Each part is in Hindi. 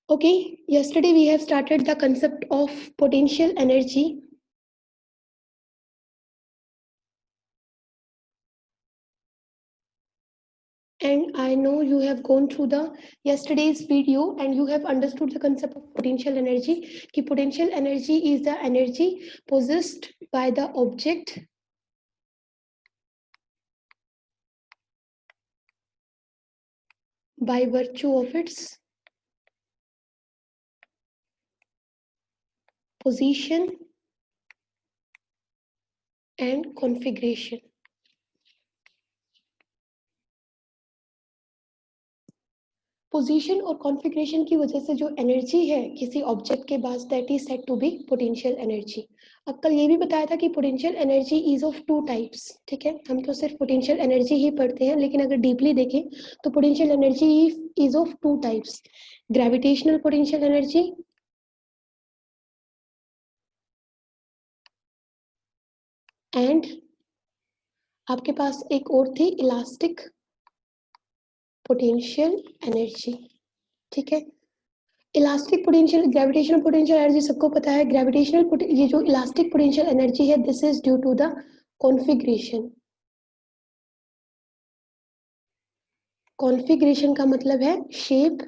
Okay, yesterday we have started the concept of potential energy. And I know you have gone through the yesterday's video and you have understood the concept of potential energy. Ki potential energy is the energy possessed by the object by virtue of its position and configuration. Position और कॉन्फ़िगरेशन की वजह से जो एनर्जी है किसी ऑब्जेक्ट के पास that is said to be potential energy. अब कल ये भी बताया था कि potential energy is of two types. ठीक है, हम तो सिर्फ पोटेंशियल एनर्जी ही पढ़ते हैं, लेकिन अगर डीपली देखें तो potential energy is of two types, gravitational potential energy and आपके पास एक और थी इलास्टिक पोटेंशियल एनर्जी। ठीक है, elastic potential, gravitational potential energy सबको पता है। ग्रेविटेशनल ये जो इलास्टिक पोटेंशियल एनर्जी है this is due to the configuration. Configuration का मतलब है शेप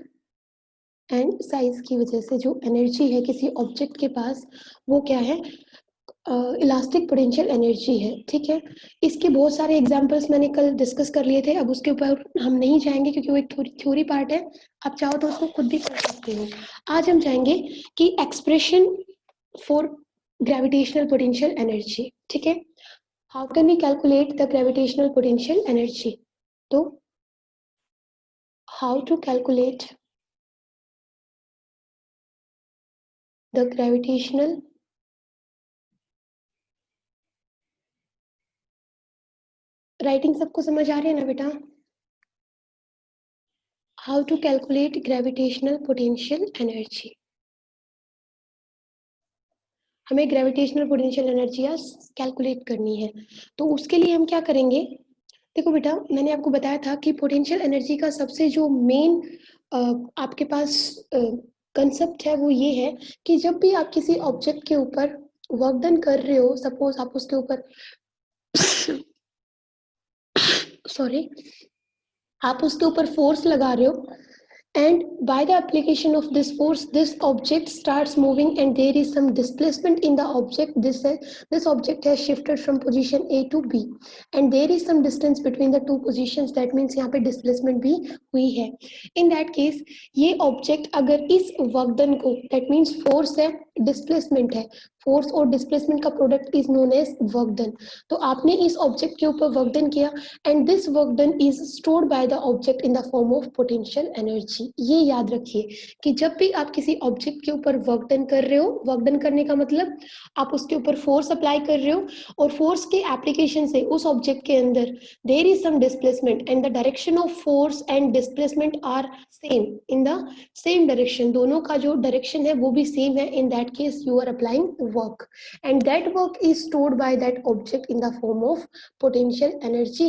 एंड साइज की वजह से जो एनर्जी है किसी ऑब्जेक्ट के पास वो क्या है, इलास्टिक पोटेंशियल एनर्जी है। ठीक है, इसके बहुत सारे एग्जांपल्स मैंने कल डिस्कस कर लिए थे, अब उसके ऊपर हम नहीं जाएंगे क्योंकि वो एक थ्योरी पार्ट है, आप चाहो तो उसको खुद भी कर सकते हो। आज हम जाएंगे कि expression for gravitational potential energy. ठीक है, how can we calculate the gravitational potential energy. तो how to calculate the gravitational writing सबको समझ आ रही है ना बेटा? How to calculate gravitational potential energy. हमें ग्रेविटेशनल पोटेंशियल एनर्जी कैलकुलेट करनी है, तो उसके लिए हम क्या करेंगे। देखो बेटा, मैंने आपको बताया था कि पोटेंशियल एनर्जी का सबसे जो मेन आपके पास कंसेप्ट है वो ये है कि जब भी आप किसी ऑब्जेक्ट के ऊपर वर्क डन कर रहे हो, सपोज आप उसके ऊपर सॉरी, आप उसके ऊपर फोर्स लगा रहे हो, and by the application of this force this object starts moving and there is some displacement in the object. This object has shifted from position A to B and there is some distance between the two positions, that means यहाँ पे displacement भी हुई है। in that case ये object अगर इस work done को, that means force है displacement है, फोर्स और डिस्प्लेसमेंट का product is known as work done. तो आपने इस ऑब्जेक्ट के ऊपर वर्क डन किया and this work done is stored by the object in the form of potential energy. ये याद रखिए कि जब भी आप किसी ऑब्जेक्ट के ऊपर वर्क डन कर रहे हो, वर्क डन करने का मतलब आप उसके ऊपर फोर्स अप्लाई कर रहे हो और फोर्स के एप्लीकेशन से उस ऑब्जेक्ट के अंदर there is some displacement and the direction of force and displacement are same in the same direction, दोनों का जो डायरेक्शन है वो भी सेम है। In that case you are applying work and that work is stored by that object in the form of potential energy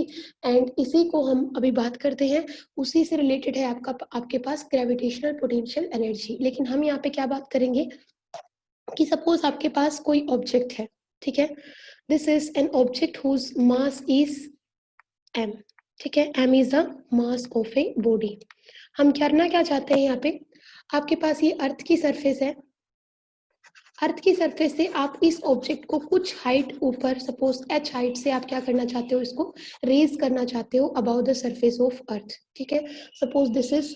and इसी को हम अभी बात करते हैं, उसी से रिलेटेड है आपके पास ग्रेविटेशनल पोटेंशियल एनर्जी। लेकिन हम यहाँ पे क्या बात करेंगे कि सपोज आपके पास कोई ऑब्जेक्ट है। ठीक है, this is an object whose mass is m। ठीक है, m is the mass of a body. हम करना क्या चाहते हैं, यहाँ पे आपके पास ये अर्थ की सरफेस है, अर्थ की सरफेस से आप इस ऑब्जेक्ट को कुछ हाइट ऊपर, सपोज h हाइट से आप क्या करना चाहते हो, इसको रेज करना चाहते हो about the surface of earth. ठीक है, suppose this is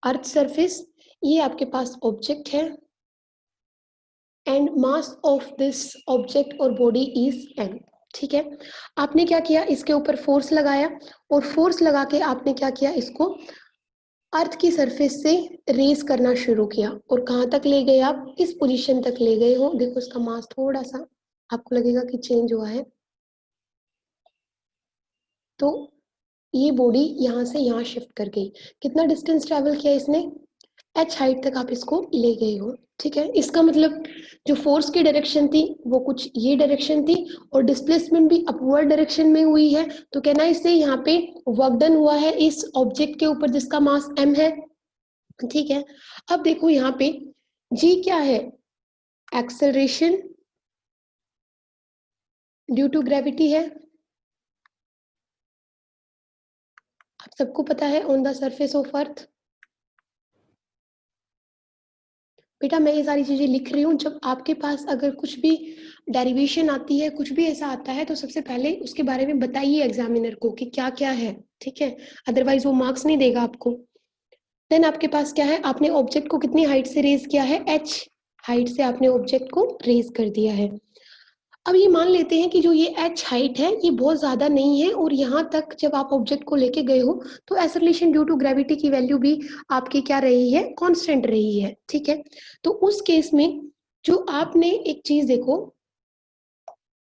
earth surface, ये आपके पास ऑब्जेक्ट है and mass of this object और बॉडी इज m। ठीक है, आपने क्या किया, इसके ऊपर फोर्स लगाया और फोर्स लगा के आपने क्या किया, इसको अर्थ की सरफेस से रेस करना शुरू किया और कहाँ तक ले गए आप, इस पोजीशन तक ले गए हो। देखो इसका मास थोड़ा सा आपको लगेगा कि चेंज हुआ है, तो ये बॉडी यहाँ से यहाँ शिफ्ट कर गई। कितना डिस्टेंस ट्रैवल किया इसने, h हाइट तक आप इसको ले गए हो। ठीक है, इसका मतलब जो फोर्स की डायरेक्शन थी वो कुछ ये डायरेक्शन थी और डिस्प्लेसमेंट भी अपवर्ड डायरेक्शन में हुई है। तो कहना इससे यहाँ पे वर्क डन हुआ है इस ऑब्जेक्ट के ऊपर जिसका मास m है, ठीक है, अब देखो यहाँ पे जी क्या है, एक्सेलरेशन ड्यू टू ग्रेविटी है, आप सबको पता है, on the surface of earth. बेटा मैं ये सारी चीजें लिख रही हूँ, जब आपके पास अगर कुछ भी डेरिवेशन आती है, कुछ भी ऐसा आता है, तो सबसे पहले उसके बारे में बताइए एग्जामिनर को कि क्या क्या है, ठीक है, अदरवाइज वो मार्क्स नहीं देगा आपको। देन आपके पास क्या है, आपने ऑब्जेक्ट को कितनी हाइट से रेज किया है, h हाइट से आपने ऑब्जेक्ट को रेज कर दिया है। अब ये मान लेते हैं कि जो ये h हाइट है ये बहुत ज्यादा नहीं है, और यहाँ तक जब आप ऑब्जेक्ट को लेके गए हो तो एक्सेलरेशन ड्यू टू ग्रेविटी की वैल्यू भी आपकी क्या रही है, कांस्टेंट रही है, ठीक है। तो उस केस में जो आपने एक चीज देखो,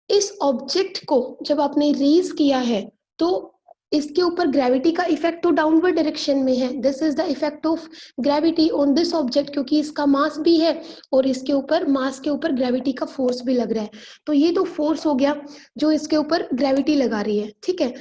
इस ऑब्जेक्ट को जब आपने रेज किया है तो इसके ऊपर ग्रेविटी का इफेक्ट तो डाउनवर्ड डायरेक्शन में है, this is the effect of gravity on this object, क्योंकि इसका मास भी है और इसके ऊपर मास के ऊपर ग्रेविटी का फोर्स भी लग रहा है। तो ये तो फोर्स हो गया जो इसके ऊपर ग्रेविटी लगा रही है, ठीक है।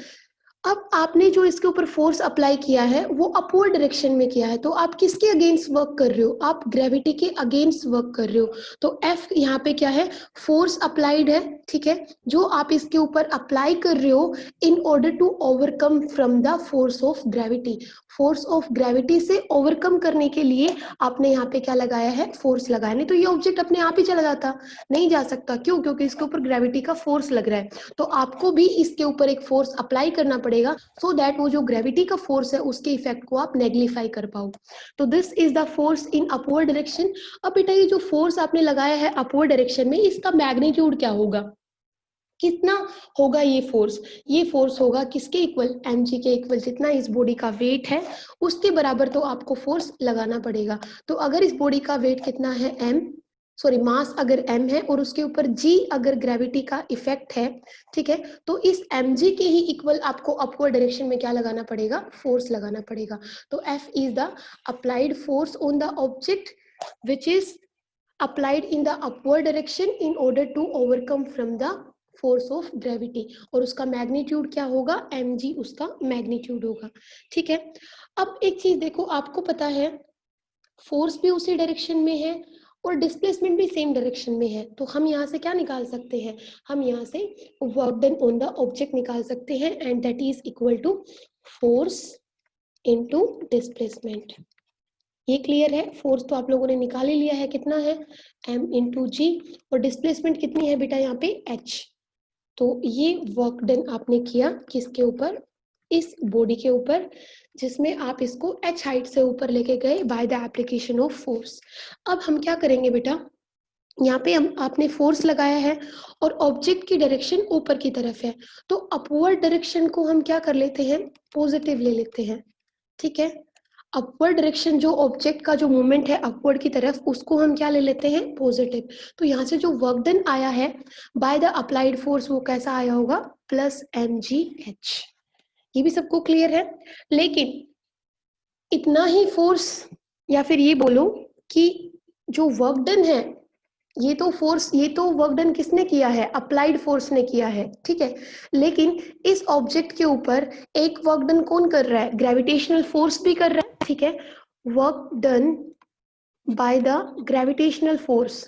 अब आपने जो इसके ऊपर फोर्स अप्लाई किया है वो अपवर्ड डायरेक्शन में किया है, तो आप किसके अगेंस्ट वर्क कर रहे हो, आप ग्रेविटी के अगेंस्ट वर्क कर रहे हो। तो एफ यहाँ पे क्या है, फोर्स अप्लाइड है, ठीक है, जो आप इसके ऊपर अप्लाई कर रहे हो in order to overcome from the force of gravity. Force of gravity से ओवरकम करने के लिए आपने यहाँ पे क्या लगाया है, फोर्स लगाया, नहीं तो ये ऑब्जेक्ट अपने आप ही चला जाता, नहीं जा सकता, क्यों, क्योंकि इसके ऊपर ग्रेविटी का फोर्स लग रहा है। तो आपको भी इसके ऊपर एक फोर्स अप्लाई करना पड़ेगा सो दैट वो जो ग्रेविटी का फोर्स है उसके इफेक्ट को आप नेग्लिफाई कर पाओ। तो this is the force in upward direction. अब बेटा ये जो फोर्स आपने लगाया है अपवर्ड डायरेक्शन में, इसका मैग्नीट्यूड क्या होगा, कितना होगा ये फोर्स होगा किसके इक्वल, mg के इक्वल, जितना इस बॉडी का वेट है उसके बराबर तो आपको फोर्स लगाना पड़ेगा। तो अगर इस बॉडी का वेट कितना है m, सॉरी मास अगर m है और उसके ऊपर g अगर ग्रेविटी का इफेक्ट है, ठीक है, तो इस mg के ही इक्वल आपको अपवर्ड डायरेक्शन में क्या लगाना पड़ेगा, फोर्स लगाना पड़ेगा। तो F is the applied force on the object which is applied in the upward direction in order to overcome from the force of gravity, और उसका मैग्नीट्यूड क्या होगा, mg उसका मैग्नीट्यूड होगा, ठीक है। अब एक चीज देखो, आपको पता है फोर्स भी उसी डायरेक्शन में है और डिस्प्लेसमेंट भी सेम डायरेक्शन में है, तो हम यहाँ से क्या निकाल सकते हैं, हम यहाँ से work done on the object निकाल सकते हैं, and that is equal to force into displacement. ये क्लियर है, फोर्स तो आप लोगों ने निकाल ही लिया है, कितना है m इंटू जी, और डिस्प्लेसमेंट कितनी है बेटा यहाँ पे h। तो ये वर्क डन आपने किया किसके ऊपर, इस बॉडी के ऊपर, जिसमें आप इसको h हाइट से ऊपर लेके गए by the application of force. अब हम क्या करेंगे बेटा, यहाँ पे हम आपने फोर्स लगाया है और ऑब्जेक्ट की डायरेक्शन ऊपर की तरफ है, तो अपवर्ड डायरेक्शन को हम क्या कर लेते हैं, पॉजिटिव ले लेते हैं, ठीक है। अपवर्ड डायरेक्शन जो ऑब्जेक्ट का जो मूवमेंट है अपवर्ड की तरफ, उसको हम क्या ले लेते हैं, पॉजिटिव। तो यहाँ से जो वर्क डन आया है बाय द अप्लाइड फोर्स वो कैसा आया होगा, प्लस mgh। ये भी सबको क्लियर है। लेकिन इतना ही फोर्स, या फिर ये बोलो कि जो वर्क डन है, ये तो फोर्स, ये तो वर्क डन किसने किया है, अप्लाइड फोर्स ने किया है, ठीक है। लेकिन इस ऑब्जेक्ट के ऊपर एक वर्क डन कौन कर रहा है, ग्रेविटेशनल फोर्स भी कर रहा है, ठीक है। Work done by the gravitational force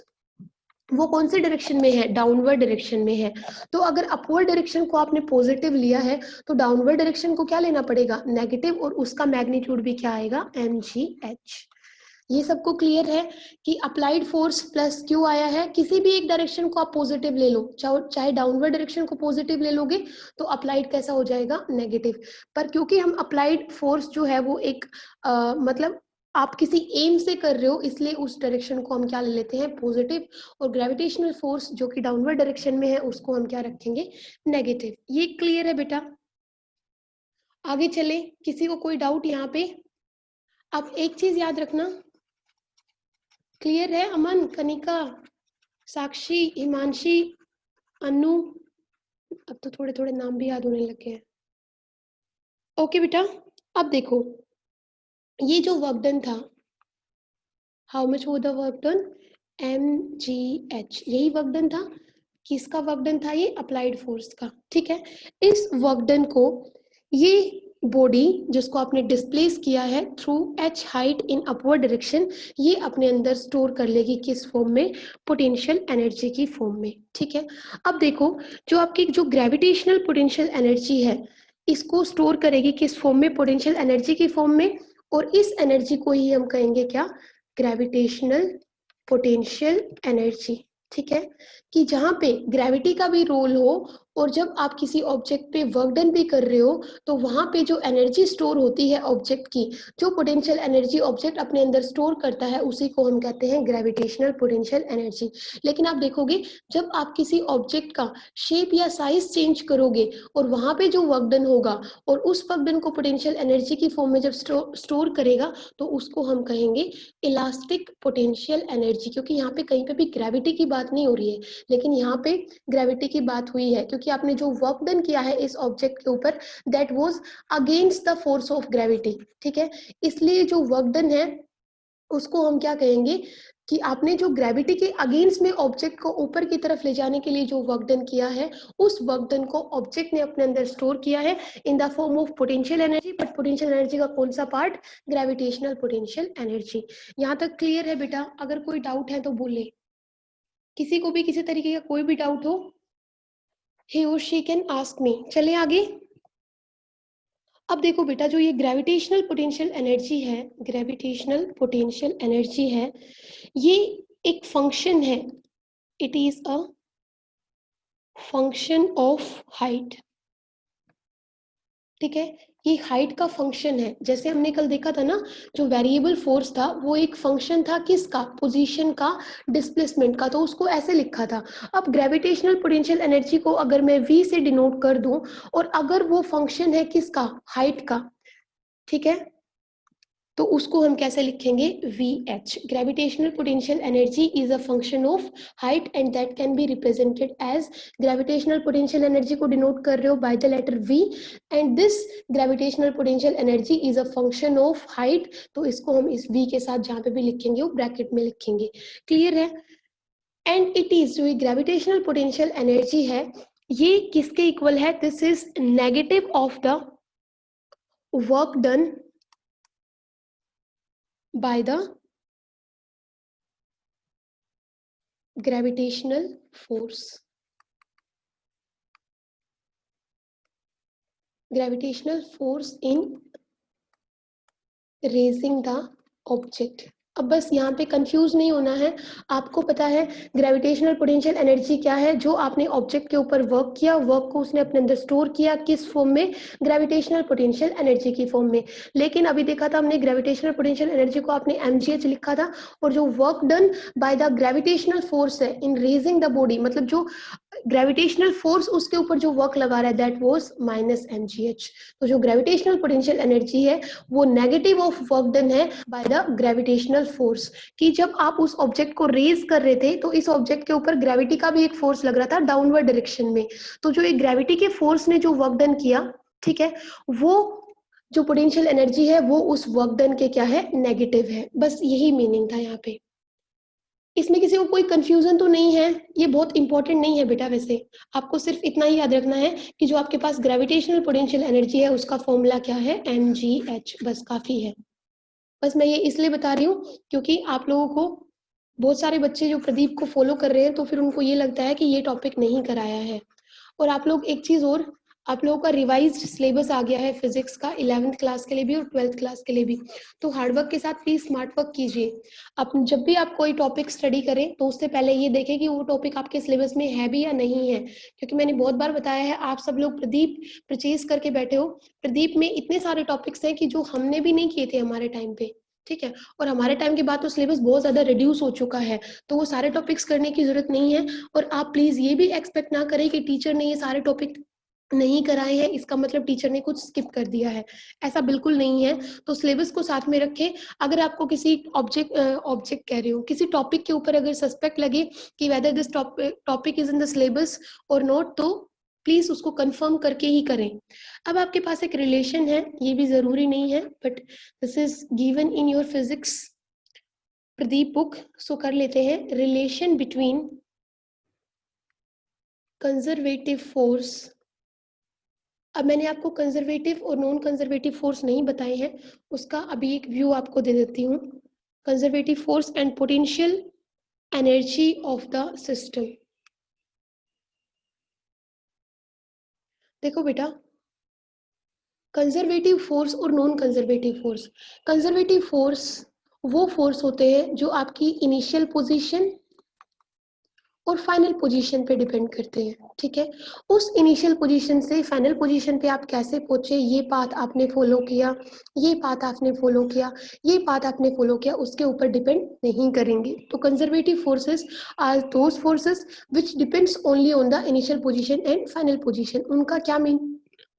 वो कौन से डायरेक्शन में है, डाउनवर्ड डायरेक्शन में है। तो अगर अपवर्ड डायरेक्शन को आपने पॉजिटिव लिया है तो डाउनवर्ड डायरेक्शन को क्या लेना पड़ेगा, नेगेटिव, और उसका मैग्नीट्यूड भी क्या आएगा, mgh। ये सबको क्लियर है कि अप्लाइड फोर्स प्लस क्यू आया है, किसी भी एक डायरेक्शन को आप पॉजिटिव ले लो, चाहे डाउनवर्ड डायरेक्शन को पॉजिटिव ले लोगे तो अप्लाइड कैसा हो जाएगा, नेगेटिव। पर क्योंकि हम अप्लाइड फोर्स जो है वो एक मतलब आप किसी एम से कर रहे हो, इसलिए उस डायरेक्शन को हम क्या ले लेते हैं, पॉजिटिव, और ग्रेविटेशनल फोर्स जो कि डाउनवर्ड डायरेक्शन में है उसको हम क्या रखेंगे, नेगेटिव। ये क्लियर है बेटा, आगे चले, किसी को कोई डाउट यहाँ पे। अब एक चीज याद रखना, क्लियर है, अमन, कनिका, साक्षी, हिमांशी, अनु, अब तो थोड़े थोड़े नाम भी याद होने लगे हैं। ओके बेटा, अब देखो ये जो वर्क डन था, हाउ मच वो द वर्क डन, mgh, यही वर्क डन था, किसका वर्क डन था, ये अप्लाइड फोर्स का, ठीक है। इस वर्क डन को ये बॉडी जिसको आपने डिस्प्लेस किया है through h height in upward direction, ये अपने अंदर स्टोर कर लेगी किस फॉर्म में, पोटेंशियल एनर्जी की फॉर्म में। ठीक है, अब देखो जो आपकी जो ग्रेविटेशनल पोटेंशियल एनर्जी है इसको स्टोर करेगी किस फॉर्म में, पोटेंशियल एनर्जी की फॉर्म में, और इस एनर्जी को ही हम कहेंगे क्या, ग्रेविटेशनल पोटेंशियल एनर्जी। ठीक है, कि जहां पे ग्रेविटी का भी रोल हो और जब आप किसी ऑब्जेक्ट पे वर्क डन भी कर रहे हो तो वहां पे जो एनर्जी स्टोर होती है ऑब्जेक्ट की, जो पोटेंशियल एनर्जी ऑब्जेक्ट अपने अंदर स्टोर करता है उसी को हम कहते हैं ग्रेविटेशनल पोटेंशियल एनर्जी। लेकिन आप देखोगे जब आप किसी ऑब्जेक्ट का शेप या साइज चेंज करोगे और वहां पे जो वर्क डन होगा और उस वर्क डन को पोटेंशियल एनर्जी की फॉर्म में जब स्टोर करेगा तो उसको हम कहेंगे इलास्टिक पोटेंशियल एनर्जी, क्योंकि यहाँ पे कहीं पे भी ग्रेविटी की बात नहीं हो रही है लेकिन यहाँ पे ग्रेविटी की बात हुई है, क्योंकि आपने जो वर्क डन किया है इस ऑब्जेक्ट के ऊपर that was against the force of gravity. ठीक है, इसलिए जो वर्क डन है उसको हम क्या कहेंगे कि आपने जो ग्रेविटी के अगेंस्ट में ऑब्जेक्ट को ऊपर की तरफ ले जाने के लिए जो वर्क डन किया है उस वर्क डन को ऑब्जेक्ट ने अपने अंदर स्टोर किया है इन the form of potential energy. But potential energy का कौन सा पार्ट, ग्रेविटेशनल पोटेंशियल एनर्जी। यहाँ तक क्लियर है बेटा? अगर कोई डाउट है तो बोले, किसी को भी किसी तरीके का कोई भी डाउट हो he or she can ask me। चले आगे। अब देखो बेटा जो ये ग्रेविटेशनल पोटेंशियल एनर्जी है, ग्रेविटेशनल पोटेंशियल एनर्जी है, ये एक फंक्शन है, it is a function of height. ठीक है, ये हाइट का फंक्शन है। जैसे हमने कल देखा था ना, जो वेरिएबल फोर्स था वो एक फंक्शन था किसका, पोजीशन का, डिस्प्लेसमेंट का, तो उसको ऐसे लिखा था। अब ग्रेविटेशनल पोटेंशियल एनर्जी को अगर मैं v से डिनोट कर दूं और अगर वो फंक्शन है किसका, हाइट का, ठीक है, तो उसको हम कैसे लिखेंगे, VH। Gravitational potential energy is a function of height and that can be represented as, gravitational potential energy को डिनोट कर रहे हो by the letter V and this gravitational potential energy is a function of height, तो इसको हम इस V के साथ जहां पे भी लिखेंगे वो ब्रैकेट में लिखेंगे। क्लियर है? एंड इट इज, जो ग्रेविटेशनल पोटेंशियल एनर्जी है ये किसके इक्वल है, this is negative of the work done by the gravitational force, gravitational force in raising the object। अब बस यहाँ पे कंफ्यूज नहीं होना है, आपको पता है ग्रेविटेशनल पोटेंशियल एनर्जी क्या है, जो आपने ऑब्जेक्ट के ऊपर वर्क किया, वर्क को उसने अपने अंदर स्टोर किया किस फॉर्म में, ग्रेविटेशनल पोटेंशियल एनर्जी की फॉर्म में। लेकिन अभी देखा था हमने ग्रेविटेशनल पोटेंशियल एनर्जी को आपने mgh लिखा था, और जो work done by the gravitational force है इन रेजिंग द बॉडी, मतलब जो ग्रेविटेशनल फोर्स उसके ऊपर जो वर्क लगा रहा है दैट वाज माइनस mgh। तो जो ग्रेविटेशनल पोटेंशियल एनर्जी है वो नेगेटिव ऑफ वर्क डन है बाय द ग्रेविटेशनल फोर्स, कि जब आप उस ऑब्जेक्ट को रेज कर रहे थे तो इस ऑब्जेक्ट के ऊपर ग्रेविटी का भी एक फोर्स लग रहा था डाउनवर्ड डायरेक्शन में, तो जो एक ग्रेविटी के फोर्स ने जो वर्क डन किया, ठीक है, वो जो पोटेंशियल एनर्जी है वो उस वर्क डन के क्या है, नेगेटिव है। बस यही मीनिंग था यहाँ पे। इसमें किसी को कोई कंफ्यूजन तो नहीं है? ये बहुत इंपॉर्टेंट नहीं है बेटा, वैसे आपको सिर्फ इतना ही याद रखना है कि जो आपके पास ग्रेविटेशनल पोटेंशियल एनर्जी है उसका फॉर्मूला क्या है, mgh, बस काफी है। बस मैं ये इसलिए बता रही हूँ क्योंकि आप लोगों को बहुत सारे बच्चे जो प्रदीप को फॉलो कर रहे हैं तो फिर उनको ये लगता है कि ये टॉपिक नहीं कराया है। और आप लोग एक चीज और, आप लोगों का रिवाइज्ड सिलेबस आ गया है फिजिक्स का 11th क्लास के लिए भी और 12th क्लास के लिए भी, तो हार्डवर्क के साथ प्लीज स्मार्ट वर्क कीजिए। आप जब भी आप कोई टॉपिक स्टडी करें तो उससे पहले ये देखें कि वो टॉपिक आपके सिलेबस में है भी या नहीं है, क्योंकि मैंने बहुत बार बताया है आप सब लोग प्रदीप परचेज करके बैठे हो, प्रदीप में इतने सारे टॉपिक्स हैं कि जो हमने भी नहीं किए थे हमारे टाइम पे, ठीक है, और हमारे टाइम के बाद तो सिलेबस बहुत ज्यादा रिड्यूस हो चुका है, तो वो सारे टॉपिक्स करने की जरूरत नहीं है। और आप प्लीज ये भी एक्सपेक्ट ना करें कि टीचर ने ये सारे टॉपिक नहीं कराए हैं इसका मतलब टीचर ने कुछ स्किप कर दिया है, ऐसा बिल्कुल नहीं है। तो सिलेबस को साथ में रखें। अगर आपको किसी ऑब्जेक्ट कह रही हूँ, किसी टॉपिक के ऊपर अगर सस्पेक्ट लगे कि whether this topic is in the syllabus और नॉट, तो प्लीज उसको कंफर्म करके ही करें। अब आपके पास एक रिलेशन है, ये भी जरूरी नहीं है but this is given in your physics Pradeep book, so कर लेते हैं। रिलेशन बिटवीन कंजर्वेटिव फोर्स अब मैंने आपको कंजर्वेटिव और नॉन कंजर्वेटिव फोर्स नहीं बताए हैं, उसका अभी एक व्यू आपको दे देती हूँ। Conservative force and potential energy of the system. देखो बेटा, कंजर्वेटिव फोर्स और non conservative force. Conservative force वो फोर्स होते हैं जो आपकी इनिशियल पोजीशन और फाइनल पोजीशन पे डिपेंड करते हैं, ठीक है। उस इनिशियल पोजीशन से फाइनल पोजीशन पे आप कैसे पहुंचे, ये पाथ आपने फॉलो किया, ये पाथ आपने फॉलो किया, ये पाथ आपने फॉलो किया, उसके ऊपर डिपेंड नहीं करेंगे। तो conservative forces are those forces which depends only on the initial position and final position. उनका क्या मीन,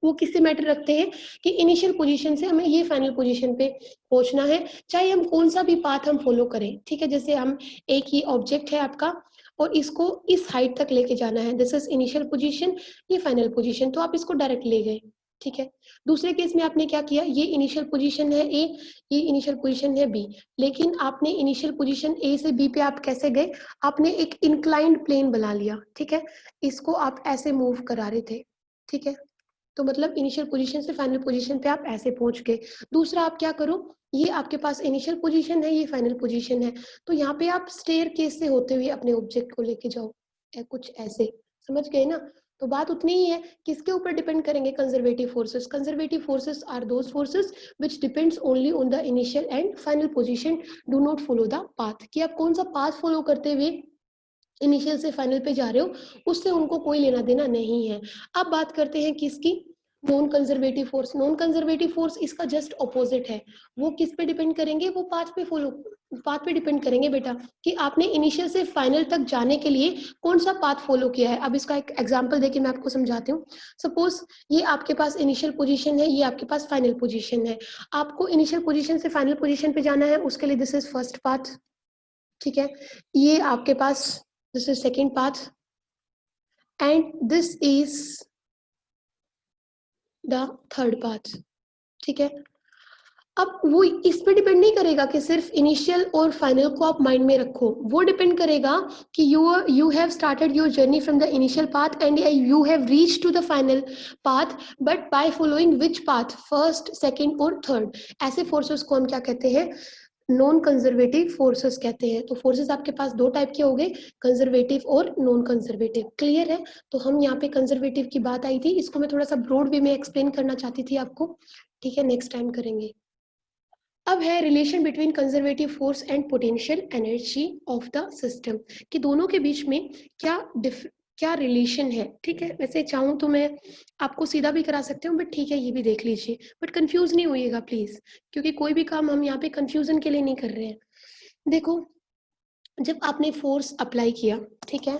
वो किससे मैटर रखते हैं कि इनिशियल पोजीशन से हमें ये फाइनल पोजीशन पे पहुंचना है, चाहे हम कौन सा भी पाथ हम फॉलो करें, ठीक है। जैसे हम एक ही ऑब्जेक्ट है आपका और इसको इस हाइट तक लेके जाना है, दिस इज इनिशियल पोजीशन, ये फाइनल पोजीशन, तो आप इसको डायरेक्ट ले गए, ठीक है। दूसरे केस में आपने क्या किया, ये इनिशियल पोजीशन है ए, ये इनिशियल पोजीशन है बी, लेकिन आपने इनिशियल पोजीशन ए से बी पे आप कैसे गए, आपने एक इंक्लाइंड प्लेन बना लिया, ठीक है। इसको आप ऐसे मूव करा रहे थे, ठीक है। तो मतलब इनिशियल पोजीशन से फाइनल पोजीशन पे आप ऐसे पहुंच गए। दूसरा आप क्या करो, ये आपके पास इनिशियल पोजीशन है, ये फाइनल पोजीशन है, तो यहाँ पे आप स्टेयर केस से होते हुए अपने ऑब्जेक्ट को लेके जाओ, कुछ ऐसे, समझ गए ना। तो बात उतनी ही है, किसके ऊपर डिपेंड करेंगे conservative forces. Conservative forces are those forces which depends only on the initial and final position, do not follow the path, कि आप कौन सा पाथ फॉलो करते हुए इनिशियल से फाइनल पे जा रहे हो, उससे उनको कोई लेना देना नहीं है। अब बात करते हैं किसकी, non conservative force. Non conservative force इसका जस्ट ऑपोजिट है, वो किस पे डिपेंड करेंगे, वो पाथ पे डिपेंड करेंगे बेटा, कि आपने इनिशियल से फाइनल तक जाने के लिए कौन सा पाथ फॉलो किया है। अब इसका एक एग्जांपल देके मैं आपको समझाती हूँ। सपोज ये आपके पास इनिशियल पोजीशन है, ये आपके पास फाइनल पोजीशन है, आपको इनिशियल पोजीशन से फाइनल पोजीशन पे जाना है, उसके लिए दिस इज फर्स्ट पाथ, ठीक है। ये आपके पास this is second path and this is the third path, ठीक है। अब वो इस पे डिपेंड नहीं करेगा कि सिर्फ इनिशियल और फाइनल को आप माइंड में रखो, वो डिपेंड करेगा कि you have started your journey from the initial path and you have reached to the final path, but by following which path, first, second और third, ऐसे फोर्सेस को हम क्या कहते हैं, नॉन कंजर्वेटिव फोर्सेस कहते हैं। तो फोर्सेस आपके पास दो टाइप के हो गए, कंजर्वेटिव और नॉन कंजर्वेटिव, क्लियर है। तो हम यहाँ पे कंजर्वेटिव की बात आई थी, इसको मैं थोड़ा सा ब्रॉड वे में एक्सप्लेन करना चाहती थी आपको, ठीक है, नेक्स्ट टाइम करेंगे। अब है relation between conservative force and potential energy of the system, कि दोनों के बीच में क्या रिलेशन है, ठीक है। वैसे चाहूँ तो मैं आपको सीधा भी करा सकती हूँ, बट ठीक है ये भी देख लीजिए, बट कंफ्यूज नहीं होइएगा प्लीज, क्योंकि कोई भी काम हम यहाँ पे कंफ्यूजन के लिए नहीं कर रहे हैं। देखो, जब आपने फोर्स अप्लाई किया, ठीक है,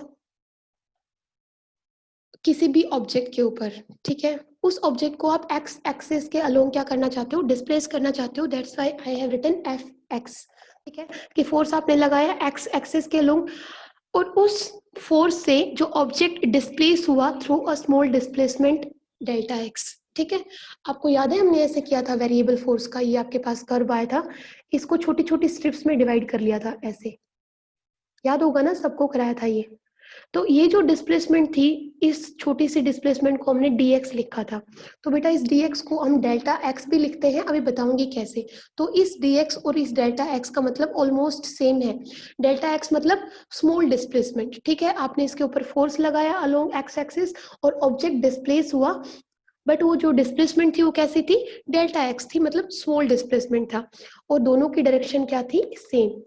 किसी भी ऑब्जेक्ट के ऊपर, ठीक है, उस ऑब्जेक्ट को आप एक्स एक्सिस के अलोंग क्या करना चाहते हो, डिस्प्लेस करना चाहते हो, that's why I have written F X, ठीक है, कि फोर्स आपने लगाया एक्स एक्सिस के अलोंग, और उस फोर्स से जो ऑब्जेक्ट डिस्प्लेस हुआ through a small displacement delta x, ठीक है। आपको याद है हमने ऐसे किया था वेरिएबल फोर्स का, ये आपके पास कर्व आया था, इसको छोटी छोटी स्ट्रिप्स में डिवाइड कर लिया था ऐसे, याद होगा ना, सबको कराया था ये। तो ये जो डिस्प्लेसमेंट थी, इस छोटी सी डिस्प्लेसमेंट को हमने dx लिखा था। तो बेटा इस dx को हम डेल्टा x भी लिखते हैं, अभी बताऊंगी कैसे। तो इस dx और इस डेल्टा x का मतलब ऑलमोस्ट सेम है। डेल्टा x मतलब स्मॉल डिस्प्लेसमेंट, ठीक है, आपने इसके ऊपर फोर्स लगाया अलोंग x एक्सिस और ऑब्जेक्ट डिस्प्लेस हुआ, बट वो जो डिस्प्लेसमेंट थी वो कैसी थी, डेल्टा एक्स थी, मतलब स्मॉल डिस्प्लेसमेंट था, और दोनों की डायरेक्शन क्या थी, सेम,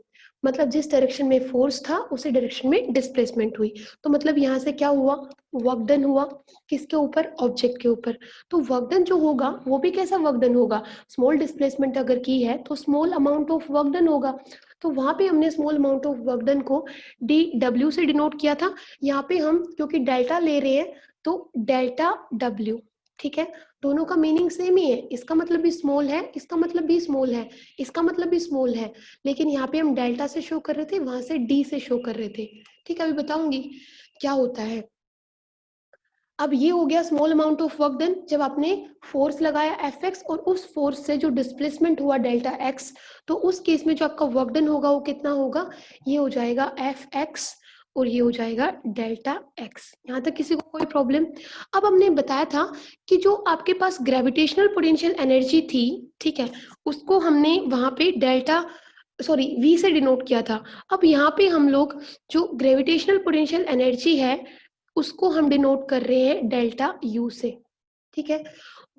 मतलब जिस डायरेक्शन में फोर्स था उसी डायरेक्शन में डिस्प्लेसमेंट हुई। तो मतलब यहाँ से क्या हुआ, वर्क डन हुआ, किसके ऊपर, ऑब्जेक्ट के ऊपर। तो वर्क डन जो होगा वो भी कैसा वर्क डन होगा, स्मॉल डिस्प्लेसमेंट अगर की है तो small amount of work done होगा। तो वहां पे हमने small amount of work done को डी डब्ल्यू से डिनोट किया था, यहाँ पे हम क्योंकि डेल्टा ले रहे हैं तो डेल्टा डब्ल्यू, ठीक है। दोनों का मीनिंग सेम ही है, इसका मतलब भी स्मॉल है, इसका मतलब भी स्मॉल है, इसका मतलब भी स्मॉल है, लेकिन यहाँ पे हम डेल्टा से शो कर रहे थे, वहां से डी से शो कर रहे थे, ठीक है। अभी बताऊंगी क्या होता है। अब ये हो गया small amount of work done, जब आपने फोर्स लगाया एफ एक्स और उस फोर्स से जो डिस्प्लेसमेंट हुआ डेल्टा एक्स, तो उस केस में जो आपका वर्क डन होगा वो कितना होगा, ये हो जाएगा एफ एक्स और ये हो जाएगा डेल्टा एक्स। यहाँ तक किसी को कोई प्रॉब्लम? अब हमने बताया था कि जो आपके पास ग्रेविटेशनल पोटेंशियल एनर्जी थी, ठीक है, उसको हमने वहां पे डेल्टा वी से डिनोट किया था। अब यहाँ पे हम लोग जो ग्रेविटेशनल पोटेंशियल एनर्जी है उसको हम डिनोट कर रहे हैं डेल्टा यू से, ठीक है।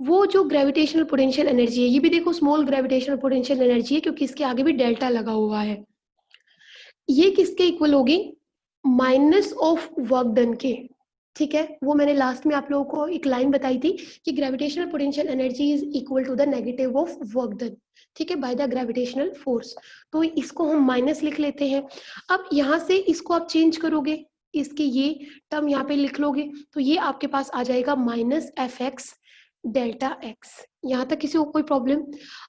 वो जो ग्रेविटेशनल पोटेंशियल एनर्जी है, ये भी देखो स्मॉल ग्रेविटेशनल पोटेंशियल एनर्जी है क्योंकि इसके आगे भी डेल्टा लगा हुआ है। ये किसके इक्वल होगी? माइनस ऑफ वर्क डन के, ठीक है। वो मैंने लास्ट में आप लोगों को एक लाइन बताई थी कि gravitational potential energy is equal to the negative of work done, ठीक है, बाय द ग्रेविटेशनल फोर्स। तो इसको हम माइनस लिख लेते हैं। अब यहाँ से इसको आप चेंज करोगे, इसके ये टर्म यहाँ पे लिख लोगे, तो ये आपके पास आ जाएगा minus F x delta x. यहाँ तक किसी को कोई प्रॉब्लम?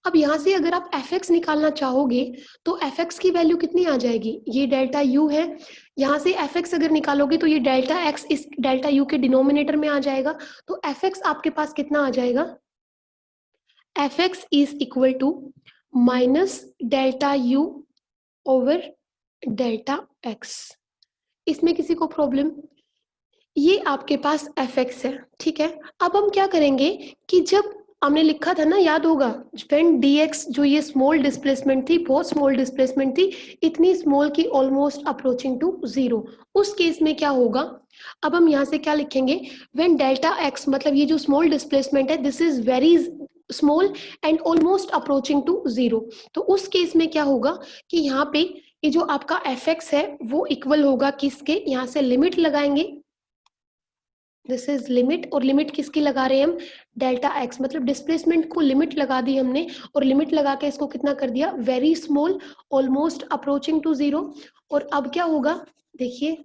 अब यहाँ से अगर आप एफ एक्स निकालना चाहोगे तो एफ एक्स की वैल्यू कितनी आ जाएगी? ये डेल्टा यू है, यहाँ से एफ एक्स अगर निकालोगे तो ये डेल्टा एक्स इस डेल्टा यू के डिनोमिनेटर में आ जाएगा। तो एफ एक्स आपके पास कितना आ जाएगा? F X is equal to minus delta U over delta X. इसमें किसी को प्रॉब्लम? ये आपके पास एफ एक्स है, ठीक है। अब हम क्या करेंगे कि जब हमने लिखा था ना, याद होगा, व्हेन dx, जो ये स्मॉल डिस्प्लेसमेंट थी, बहुत स्मॉल डिस्प्लेसमेंट थी, इतनी स्मॉल की ऑलमोस्ट अप्रोचिंग टू जीरो, उस केस में क्या होगा? अब हम यहाँ से क्या लिखेंगे? व्हेन डेल्टा x, मतलब ये जो स्मॉल डिस्प्लेसमेंट है, this is very small and almost approaching to zero, तो उस केस में क्या होगा कि यहाँ पे ये जो आपका एफ एक्स है वो इक्वल होगा किसके? यहाँ से लिमिट लगाएंगे, दिस इज लिमिट, और लिमिट किसकी लगा रहे हैं हम? डेल्टा एक्स, मतलब डिस्प्लेसमेंट को लिमिट लगा दी हमने, और लिमिट लगा के इसको कितना कर दिया? Very small, almost approaching to zero. और अब क्या होगा? देखिए,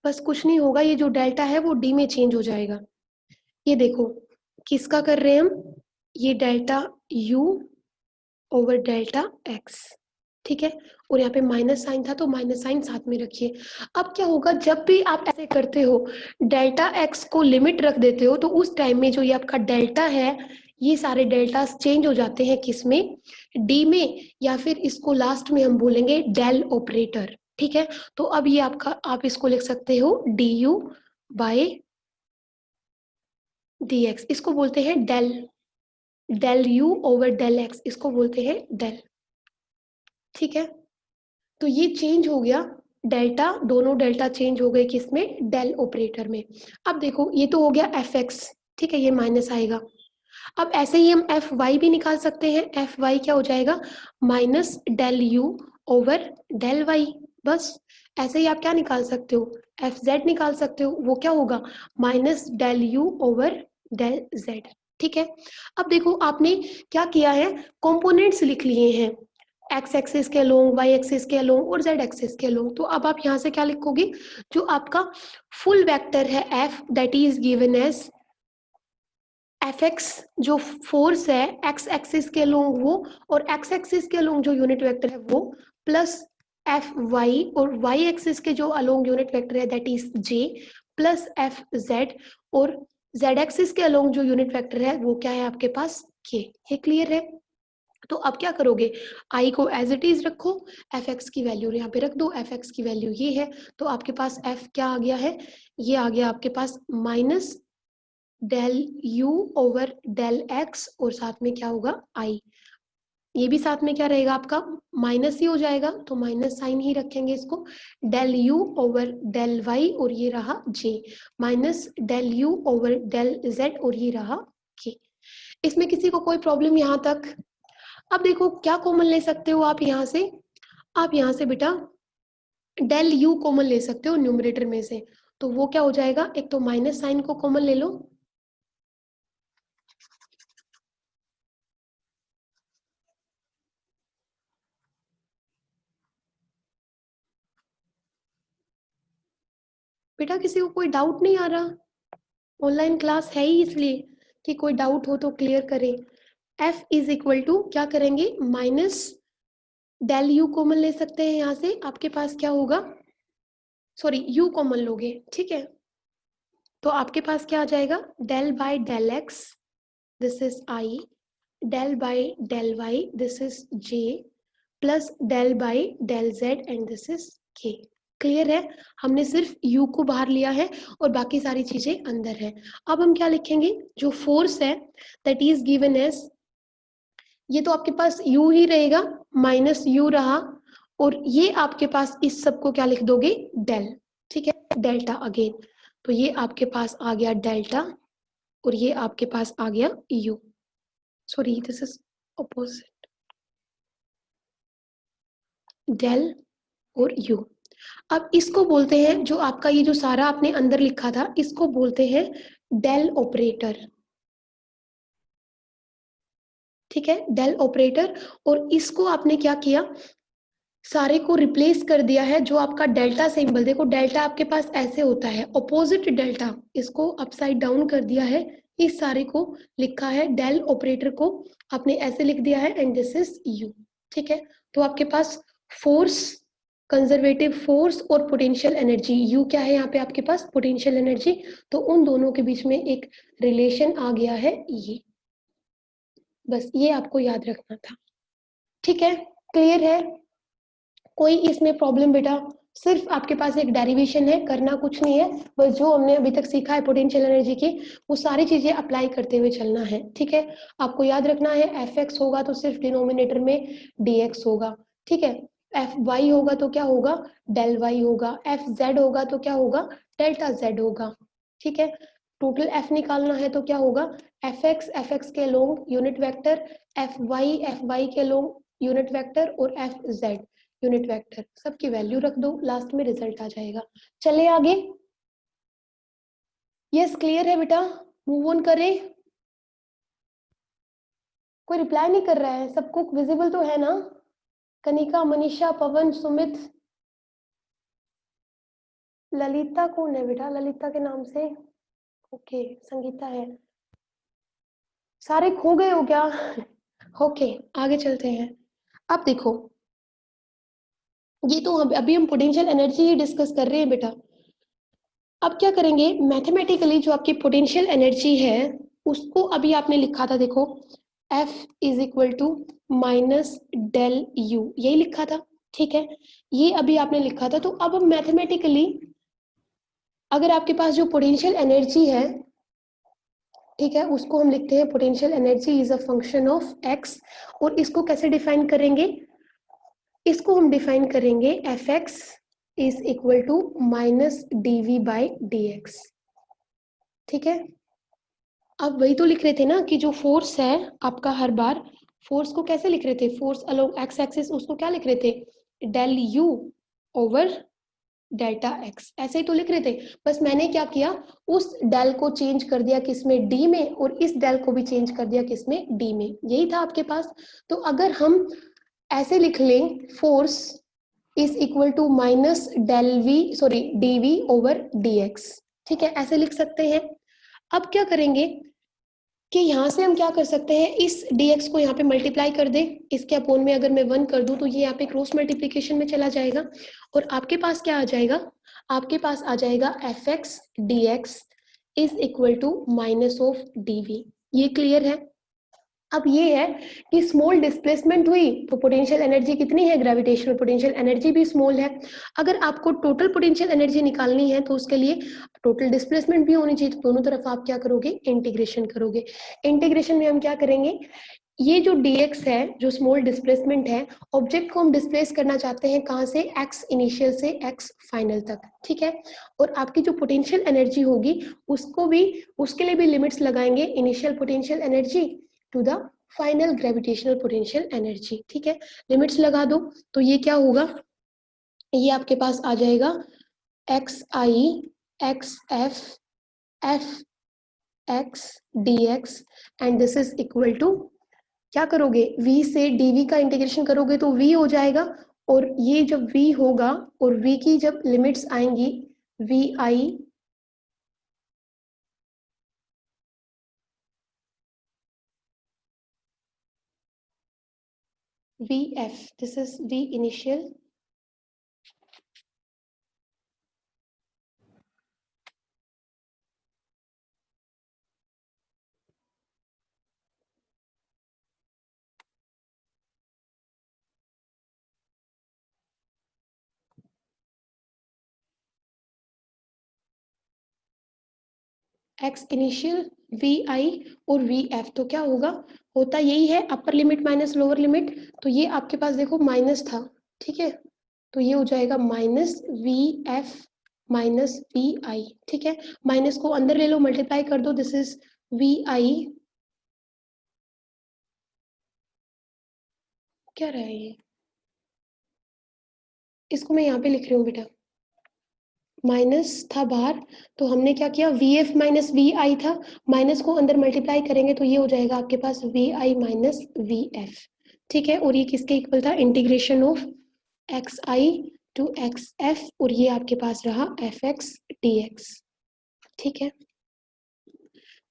बस कुछ नहीं होगा, ये जो डेल्टा है वो डी में चेंज हो जाएगा। ये देखो किसका कर रहे हैं हम? ये delta U over delta x, ठीक है। और यहाँ पे माइनस साइन था तो माइनस साइन साथ में रखिए। अब क्या होगा, जब भी आप ऐसे करते हो, डेल्टा एक्स को लिमिट रख देते हो, तो उस टाइम में जो ये आपका डेल्टा है, ये सारे डेल्टा चेंज हो जाते हैं किसमें? डी में, या फिर इसको लास्ट में हम बोलेंगे डेल ऑपरेटर, ठीक है। तो अब ये आपका, आप इसको लिख सकते हो D U by D X, इसको बोलते हैं del, del you over del X, इसको बोलते हैं डेल, ठीक है। तो ये चेंज हो गया डेल्टा, दोनों डेल्टा चेंज हो गए किसमें? डेल ऑपरेटर में। अब देखो ये तो हो गया एफ एक्स, ठीक है, ये माइनस आएगा। अब ऐसे ही हम एफ वाई भी निकाल सकते हैं। एफ वाई क्या हो जाएगा? Minus del you over del Y. बस ऐसे ही आप क्या निकाल सकते हो? एफ जेड निकाल सकते हो, वो क्या होगा? Minus del you over del Z, ठीक है। अब देखो आपने क्या किया है, कंपोनेंट्स लिख लिए हैं, एक्स एक्सिस के अलोंग, वाई एक्सिस के अलोंग और जेड एक्सिस के अलोंग। तो अब आप यहाँ से क्या लिखोगे? जो आपका फुल वेक्टर है F, that is given as F X, जो फोर्स है एक्स एक्सिस के अलोंग वो, और एक्स एक्सिस के अलोंग जो यूनिट वेक्टर है वो, प्लस एफ वाई, और वाई एक्सिस के जो अलोंग यूनिट वेक्टर है that is J, plus F Z, और जेड एक्सिस के अलोंग जो यूनिट वेक्टर है वो क्या है आपके पास? के। ये क्लियर है? तो अब क्या करोगे? आई को एज इट इज रखो, एफ एक्स की वैल्यू यहाँ पे रख दो, एफ एक्स की वैल्यू ये है, तो आपके पास एफ क्या आ गया है? ये आ गया आपके पास minus del you over del x, और साथ में क्या होगा? आई। ये भी साथ में क्या रहेगा आपका? माइनस ही हो जाएगा, तो माइनस साइन ही रखेंगे इसको। Del you over del y, और ये रहा j, minus del you over del z, और ये रहा के। इसमें किसी को कोई प्रॉब्लम यहाँ तक? अब देखो क्या कॉमन ले सकते हो आप यहाँ से? आप यहाँ से बेटा डेल यू कॉमन ले सकते हो न्यूमरेटर में से, तो वो क्या हो जाएगा? एक तो माइनस साइन को कॉमन ले लो, बेटा किसी को कोई डाउट नहीं आ रहा? ऑनलाइन क्लास है ही इसलिए कि कोई डाउट हो तो क्लियर करें। एफ इज इक्वल टू क्या करेंगे? माइनस डेल यू कॉमन ले सकते हैं यहाँ से, आपके पास क्या होगा? यू कॉमन लोगे, ठीक है। तो आपके पास क्या आ जाएगा? Del by del X, this is I, del by del y, this is j, plus del by del z, and this is के। क्लियर है? हमने सिर्फ u को बाहर लिया है और बाकी सारी चीजें अंदर है। अब हम क्या लिखेंगे, जो फोर्स है दैट इज गिवन एज, ये तो आपके पास u ही रहेगा, माइनस u रहा, और ये आपके पास इस सब को क्या लिख दोगे, डेल। ठीक है, डेल्टा अगेन, तो ये आपके पास आ गया डेल्टा, और ये आपके पास आ गया u। Sorry, this is opposite, del और u। अब इसको बोलते हैं, जो आपका ये जो सारा आपने अंदर लिखा था, इसको बोलते हैं डेल ऑपरेटर। ठीक है, डेल ऑपरेटर। और इसको आपने क्या किया, सारे को रिप्लेस कर दिया है, जो आपका डेल्टा सिंबल, देखो डेल्टा आपके पास ऐसे होता है, ऑपोजिट डेल्टा, इसको अपसाइड डाउन कर दिया है, इस सारे को लिखा है, डेल ऑपरेटर को आपने ऐसे लिख दिया है, एंड दिस इज यू। ठीक है, तो आपके पास फोर्स, कंजर्वेटिव फोर्स और पोटेंशियल एनर्जी, यू क्या है यहाँ पे आपके पास, पोटेंशियल एनर्जी, तो उन दोनों के बीच में एक रिलेशन आ गया है ये। बस ये आपको याद रखना था। ठीक है, क्लियर है? कोई इसमें प्रॉब्लम बेटा? सिर्फ आपके पास एक डेरिवेशन है, करना कुछ नहीं है, बस जो हमने अभी तक सीखा है पोटेंशियल एनर्जी की, वो सारी चीजें अप्लाई करते हुए चलना है। ठीक है, आपको याद रखना है, एफ एक्स होगा तो सिर्फ डिनोमिनेटर में डी एक्स होगा। ठीक है, एफ वाई होगा तो क्या होगा, डेल वाई होगा, एफ जेड होगा तो क्या होगा, डेल्टा जेड होगा। ठीक है, टोटल एफ निकालना है तो क्या होगा, एफ एक्स के लोग यूनिट वेक्टर, एफ वाई के लोग यूनिट वेक्टर, और एफ जेड यूनिट वेक्टर, सबकी वैल्यू रख दो, लास्ट में रिजल्ट आ जाएगा। चले आगे। यस, क्लियर है बेटा? मूव ऑन करें? कोई रिप्लाई नहीं कर रहा है, सबको विजिबल तो है ना? कनिका, मनीषा, पवन, सुमित, ललिता कौन है बेटा, ललिता के नाम से? ओके, संगीता है। सारे खो गए हो क्या? ओके, आगे चलते हैं। अब देखो, ये तो अभी हम पोटेंशियल एनर्जी ही डिस्कस कर रहे हैं बेटा। अब क्या करेंगे, मैथमेटिकली जो आपकी पोटेंशियल एनर्जी है, उसको अभी आपने लिखा था, देखो F is equal to minus del U, यही लिखा था। ठीक है, ये अभी आपने लिखा था, तो अब हम मैथमेटिकली, अगर आपके पास जो पोटेंशियल एनर्जी है, ठीक है, उसको हम लिखते हैं potential energy is a function of X, और इसको कैसे डिफाइन करेंगे, इसको हम डिफाइन करेंगे F X is equal to minus D V by D X. ठीक है, अब वही तो लिख रहे थे ना कि जो फोर्स है आपका, हर बार फोर्स को कैसे लिख रहे थे, फोर्स अलोंग एक्स एक्सिस, उसको क्या लिख रहे थे, del you over delta X, ऐसे ही तो लिख रहे थे। बस मैंने क्या किया, उस डेल को चेंज कर दिया किसमें, डी में, और इस डेल को भी चेंज कर दिया किसमें, डी में, यही था आपके पास। तो अगर हम ऐसे लिख लें, force is equal to minus del V, sorry D V over D X, ठीक है, ऐसे लिख सकते हैं। अब क्या करेंगे कि यहाँ से हम क्या कर सकते हैं, इस dx को यहाँ पे मल्टीप्लाई कर दें, इसके अपोन में अगर मैं 1 कर दूं तो ये यहाँ पे क्रॉस मल्टीप्लीकेशन में चला जाएगा, और आपके पास क्या आ जाएगा, आपके पास आ जाएगा F X D X is equal to minus of D V. ये क्लियर है? अब ये है कि स्मॉल डिस्प्लेसमेंट हुई तो पोटेंशियल एनर्जी कितनी है, ग्रेविटेशनल पोटेंशियल एनर्जी भी स्मॉल है। अगर आपको टोटल पोटेंशियल एनर्जी निकालनी है तो उसके लिए टोटल डिस्प्लेसमेंट भी होनी चाहिए, तो दोनों तरफ आप क्या करोगे, इंटीग्रेशन करोगे। इंटीग्रेशन में हम क्या करेंगे, ये जो dx है, जो स्मॉल डिस्प्लेसमेंट है, ऑब्जेक्ट को हम डिस्प्लेस करना चाहते हैं कहाँ से, x इनिशियल से x फाइनल तक। ठीक है, और आपकी जो पोटेंशियल एनर्जी होगी उसको भी, उसके लिए भी लिमिट्स लगाएंगे, initial potential energy to the final gravitational potential energy. ठीक है, लिमिट्स लगा दो, तो ये क्या होगा, ये आपके पास आ जाएगा X I X F F X D X, and this is equal to, क्या करोगे, v से dv का इंटीग्रेशन करोगे तो v हो जाएगा, और ये जब v होगा और v की जब लिमिट्स आएंगी, vi vf, this is v initial x initial v i और वी एफ, तो क्या होगा, होता यही है upper limit minus lower limit, तो ये आपके पास देखो माइनस था, ठीक है, तो ये हो जाएगा minus v f minus v i, ठीक है, माइनस को अंदर ले लो, मल्टीप्लाई कर दो, दिस इज वी आई, क्या रहा है ये, इसको मैं यहाँ पे लिख रही हूँ बेटा, माइनस था बाहर, तो हमने क्या किया, वी एफ माइनस वी आई था, माइनस को अंदर मल्टीप्लाई करेंगे तो ये हो जाएगा आपके पास v i minus v f, ठीक है, और ये किसके इक्वल था, integration of x i to x f, और ये आपके पास रहा एफ एक्स डी एक्स, ठीक है।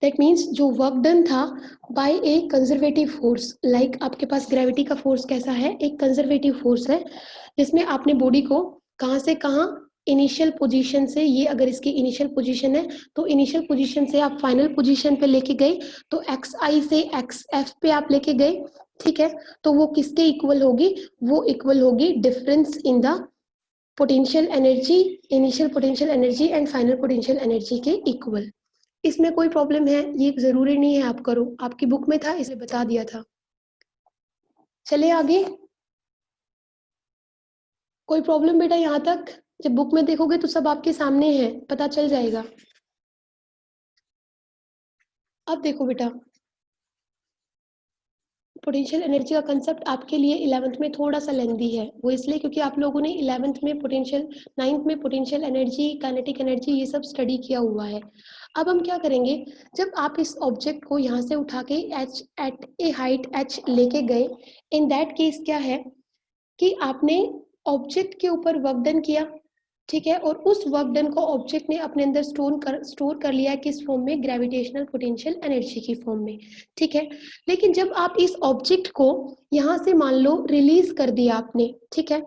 दैट मीन्स जो वर्क डन था बाय ए कंजर्वेटिव फोर्स, लाइक आपके पास ग्रेविटी का फोर्स कैसा है, एक कंजर्वेटिव फोर्स है, जिसमें आपने बॉडी को कहाँ से कहाँ, इनिशियल पोजीशन से, ये अगर इसकी इनिशियल पोजीशन है तो इनिशियल पोजीशन से आप फाइनल पोजीशन पे लेके गए, तो एक्स आई से एक्स एफ पे आप लेके गए, ठीक है, तो वो किसके इक्वल होगी, वो इक्वल होगी difference in the potential energy, initial potential energy and final potential energy के इक्वल। इसमें कोई प्रॉब्लम है, ये जरूरी नहीं है आप करो, आपकी बुक में था इसे बता दिया था। चले आगे, कोई प्रॉब्लम बेटा यहाँ तक, जब बुक में देखोगे तो सब आपके सामने है, पता चल जाएगा। अब देखो बेटा, पोटेंशियल एनर्जी का कंसेप्ट आपके लिए 11th में थोड़ा सा लेंदी है, वो इसलिए क्योंकि आप लोगों ने 11th में पोटेंशियल, 9th में पोटेंशियल एनर्जी, काइनेटिक एनर्जी ये सब स्टडी किया हुआ है। अब हम क्या करेंगे, जब आप इस ऑब्जेक्ट को यहाँ से उठा के H at a height H लेके गए, इन दैट केस क्या है कि आपने ऑब्जेक्ट के ऊपर वर्क डन किया, ठीक है, और उस वर्क डन को ऑब्जेक्ट ने अपने अंदर स्टोर कर लिया है, किस फॉर्म में, ग्रेविटेशनल पोटेंशियल एनर्जी की फॉर्म में, ठीक है। लेकिन जब आप इस ऑब्जेक्ट को यहाँ से मान लो रिलीज कर दिया आपने, ठीक है,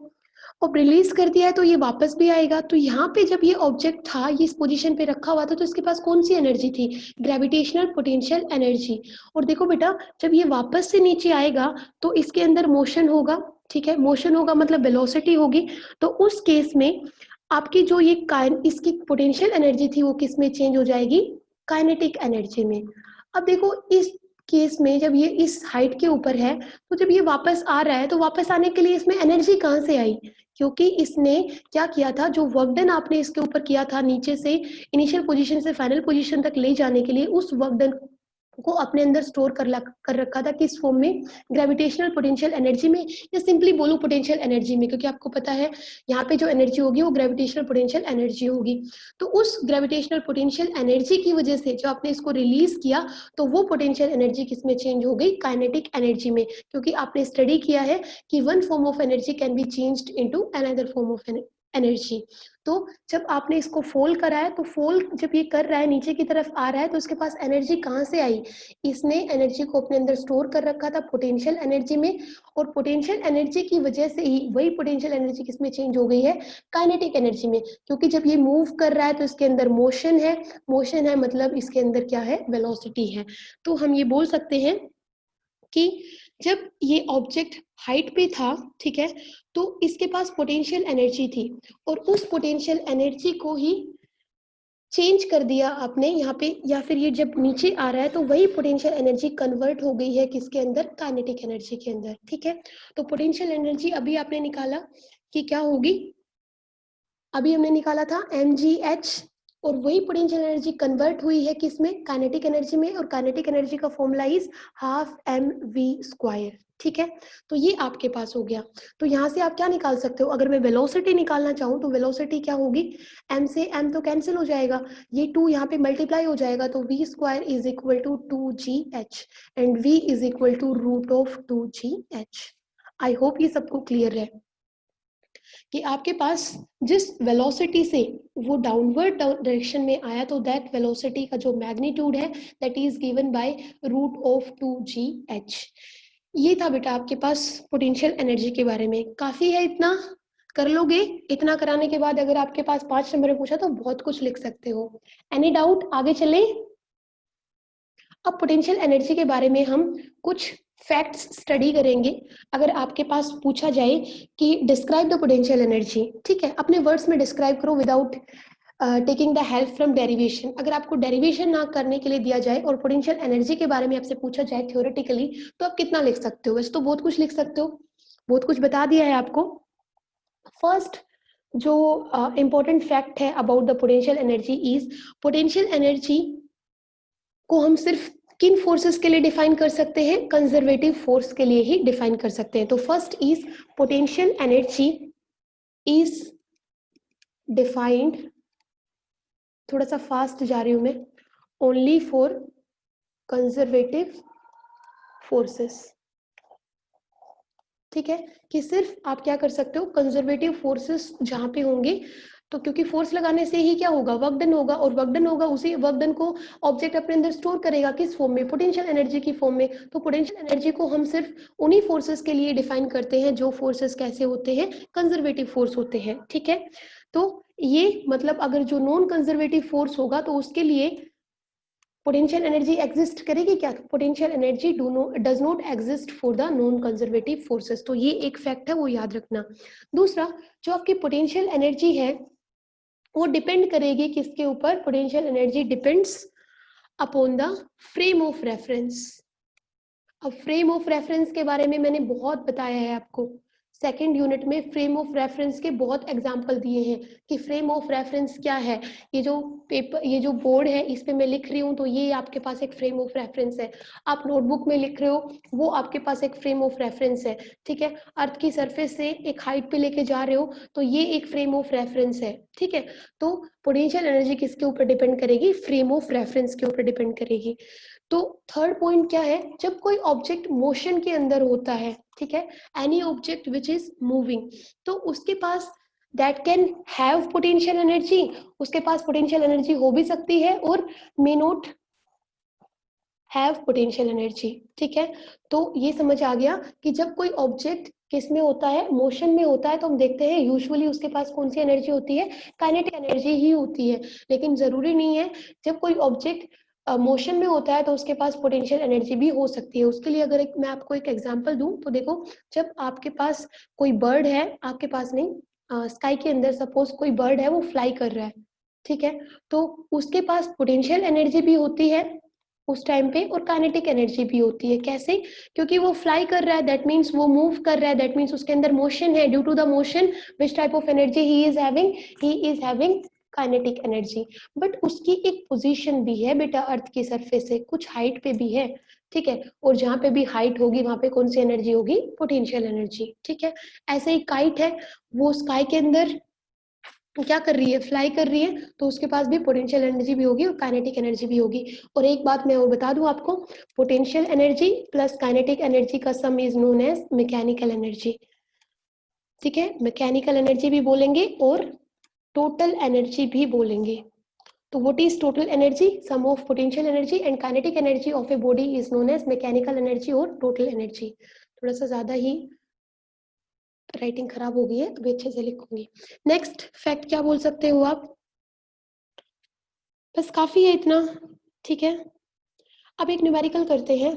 और रिलीज कर दिया है तो ये वापस भी आएगा, तो यहाँ पे जब ये ऑब्जेक्ट था, ये इस पोजीशन पे रखा हुआ था, तो इसके पास कौन सी एनर्जी थी, ग्रेविटेशनल पोटेंशियल एनर्जी। और देखो बेटा, जब ये वापस से नीचे आएगा तो इसके अंदर मोशन होगा, ठीक है, मोशन होगा मतलब वेलोसिटी होगी, तो उस केस में आपकी जो ये इसकी पोटेंशियल एनर्जी थी वो किस में चेंज हो जाएगी, काइनेटिक एनर्जी में। अब देखो इस केस में जब ये इस हाइट के ऊपर है, तो जब ये वापस आ रहा है तो वापस आने के लिए इसमें एनर्जी कहाँ से आई, क्योंकि इसने क्या किया था, जो वर्क डन आपने इसके ऊपर किया था नीचे से इनिशियल पोजीशन से फाइनल पोजीशन तक ले जाने के लिए, उस वर्क डन को अपने अंदर स्टोर कर रखा था, किस फॉर्म में, ग्रेविटेशनल पोटेंशियल एनर्जी में, या सिंपली बोलो पोटेंशियल एनर्जी में, क्योंकि आपको पता है यहाँ पे जो एनर्जी होगी वो ग्रेविटेशनल पोटेंशियल एनर्जी होगी। तो उस ग्रेविटेशनल पोटेंशियल एनर्जी की वजह से जो आपने इसको रिलीज किया, तो वो पोटेंशियल एनर्जी किस में चेंज हो गई, काइनेटिक एनर्जी में, क्योंकि आपने स्टडी किया है कि one form of energy can be changed into another form of energy. तो जब आपने इसको फोल्ड करा है, तो फोल्ड जब ये कर रहा है, नीचे की तरफ आ रहा है, तो उसके पास एनर्जी कहाँ से आई, इसने एनर्जी को अपने अंदर स्टोर कर रखा था पोटेंशियल एनर्जी में, और पोटेंशियल एनर्जी की वजह से ही वही पोटेंशियल एनर्जी किसमें चेंज हो गई है, काइनेटिक एनर्जी में, क्योंकि जब ये मूव कर रहा है तो इसके अंदर मोशन है मतलब इसके अंदर क्या है, वेलोसिटी है। तो हम ये बोल सकते हैं कि जब ये ऑब्जेक्ट हाइट पे था, ठीक है, तो इसके पास पोटेंशियल एनर्जी थी, और उस पोटेंशियल एनर्जी को ही चेंज कर दिया आपने यहाँ पे, या फिर ये जब नीचे आ रहा है तो वही पोटेंशियल एनर्जी कन्वर्ट हो गई है किसके अंदर, काइनेटिक एनर्जी के अंदर, ठीक है। तो पोटेंशियल एनर्जी अभी आपने निकाला कि क्या होगी, अभी हमने निकाला था mgh, और वही पोटेंशियल एनर्जी कन्वर्ट हुई है किसमें, काइनेटिक एनर्जी में, और काइनेटिक एनर्जी का फॉर्मूला इज हाफ mv², ठीक है। तो ये आपके पास हो गया। तो यहाँ से आप क्या निकाल सकते हो, अगर मैं वेलोसिटी निकालना चाहूँ तो वेलोसिटी क्या होगी, m से m तो कैंसिल हो जाएगा, ये 2 यहाँ पे मल्टीप्लाई हो जाएगा, तो v² is equal to 2gh and v is equal to root of 2gh। I hope ये सबको क्लियर है कि आपके पास जिस वेलोसिटी से वो डाउनवर्ड डायरेक्शन में आया, तो दैट वेलोसिटी का जो मैग्नीट्यूड है that is given by root of 2gh। ये था बेटा आपके पास पोटेंशियल एनर्जी के बारे में। काफी है इतना, कर लोगे? इतना कराने के बाद अगर आपके पास 5 नंबर में पूछा तो बहुत कुछ लिख सकते हो। Any doubt? आगे चले। अब पोटेंशियल एनर्जी के बारे में हम कुछ फैक्ट्स स्टडी करेंगे। अगर आपके पास पूछा जाए कि डिस्क्राइब द पोटेंशियल एनर्जी, ठीक है, अपने वर्ड्स में डिस्क्राइब करो without taking the help from derivation. अगर आपको डेरिवेशन ना करने के लिए दिया जाए और पोटेंशियल एनर्जी के बारे में आपसे पूछा जाए थ्योरेटिकली, तो आप कितना लिख सकते हो? वैसे तो बहुत कुछ लिख सकते हो, बहुत कुछ बता दिया है आपको। फर्स्ट जो इंपॉर्टेंट फैक्ट है about the potential energy is, potential energy को हम सिर्फ किन फोर्सेस के लिए डिफाइन कर सकते हैं? कंजर्वेटिव फोर्स के लिए ही डिफाइन कर सकते हैं। तो first is potential energy is defined, थोड़ा सा फास्ट जा रही हूं मैं, ओनली फॉर कंजर्वेटिव फोर्सेस। ठीक है, कि सिर्फ आप क्या कर सकते हो, कंजर्वेटिव फोर्सेस जहां पे होंगे, तो क्योंकि फोर्स लगाने से ही क्या होगा, वर्क डन होगा, और वर्क डन होगा, उसी वर्क डन को ऑब्जेक्ट अपने अंदर स्टोर करेगा, किस फॉर्म में? पोटेंशियल एनर्जी की फॉर्म में। तो पोटेंशियल एनर्जी को हम सिर्फ उन्हीं फोर्सेस के लिए डिफाइन करते हैं जो फोर्सेस कैसे होते हैं, कंजर्वेटिव फोर्स होते हैं। ठीक है, तो ये मतलब अगर जो नॉन कंजर्वेटिव फोर्स होगा तो उसके लिए पोटेंशियल एनर्जी एग्जिस्ट करेगी क्या? Potential energy does not exist for the non conservative forces. तो ये एक फैक्ट है, वो याद रखना। दूसरा, जो आपकी पोटेंशियल एनर्जी है वो डिपेंड करेगी किसके ऊपर? Potential energy depends upon the frame of reference. अब फ्रेम ऑफ रेफरेंस के बारे में मैंने बहुत बताया है आपको, सेकेंड यूनिट में फ्रेम ऑफ रेफरेंस के बहुत एग्जाम्पल दिए हैं कि फ्रेम ऑफ रेफरेंस क्या है। ये जो पेपर, ये जो बोर्ड है, इस पे मैं लिख रही हूँ, तो ये आपके पास एक फ्रेम ऑफ रेफरेंस है। आप नोटबुक में लिख रहे हो, वो आपके पास एक फ्रेम ऑफ रेफरेंस है। ठीक है, अर्थ की सरफेस से एक हाइट पे लेके जा रहे हो, तो ये एक फ्रेम ऑफ रेफरेंस है। ठीक है, तो पोटेंशियल एनर्जी किसके ऊपर डिपेंड करेगी? फ्रेम ऑफ रेफरेंस के ऊपर डिपेंड करेगी। तो थर्ड पॉइंट क्या है? जब कोई ऑब्जेक्ट मोशन के अंदर होता है, ठीक है, any object which is moving, तो उसके पास that can have potential energy, उसके पास पोटेंशियल एनर्जी हो भी सकती है और may not have potential energy. ठीक है, तो ये समझ आ गया कि जब कोई ऑब्जेक्ट किस में होता है, मोशन में होता है, तो हम देखते हैं यूजुअली उसके पास कौन सी एनर्जी होती है? काइनेटिक एनर्जी ही होती है। लेकिन जरूरी नहीं है, जब कोई ऑब्जेक्ट मोशन में होता है तो उसके पास पोटेंशियल एनर्जी भी हो सकती है। उसके लिए अगर मैं आपको एक एग्जांपल दूं, तो देखो, जब आपके पास कोई बर्ड है, आपके पास नहीं, स्काई के अंदर सपोज कोई बर्ड है, वो फ्लाई कर रहा है, ठीक है, तो उसके पास पोटेंशियल एनर्जी भी होती है उस टाइम पे, और काइनेटिक एनर्जी भी होती है। कैसे? क्योंकि वो फ्लाई कर रहा है, दैट मीन्स वो मूव कर रहा है, दैट मीन्स उसके अंदर मोशन है। Due to the motion, which type of energy he is having? He is having kinetic energy. But उसकी एक पोजीशन भी है बेटा, अर्थ की सरफेस से कुछ हाइट पे भी है। ठीक है, और जहां पे भी हाइट होगी वहां पे कौन सी एनर्जी होगी? Potential energy. ठीक है, ऐसे ही काइट है, वो स्काई के अंदर क्या कर रही है? फ्लाई कर रही है, तो उसके पास भी पोटेंशियल एनर्जी भी होगी और काइनेटिक एनर्जी भी होगी। और एक बात मैं और बता दूं आपको, potential energy plus kinetic energy का sum is known as mechanical energy. ठीक है, मैकेनिकल एनर्जी भी बोलेंगे और टोटल एनर्जी भी बोलेंगे। तो what is total energy? Sum of potential energy and kinetic energy of a body is known as mechanical energy और टोटल एनर्जी। थोड़ा सा ज्यादा ही राइटिंग खराब हो गई है, अभी अच्छे से लिखूंगी। नेक्स्ट फैक्ट क्या बोल सकते हो आप? बस काफी है इतना। ठीक है, अब एक न्यूमेरिकल करते हैं,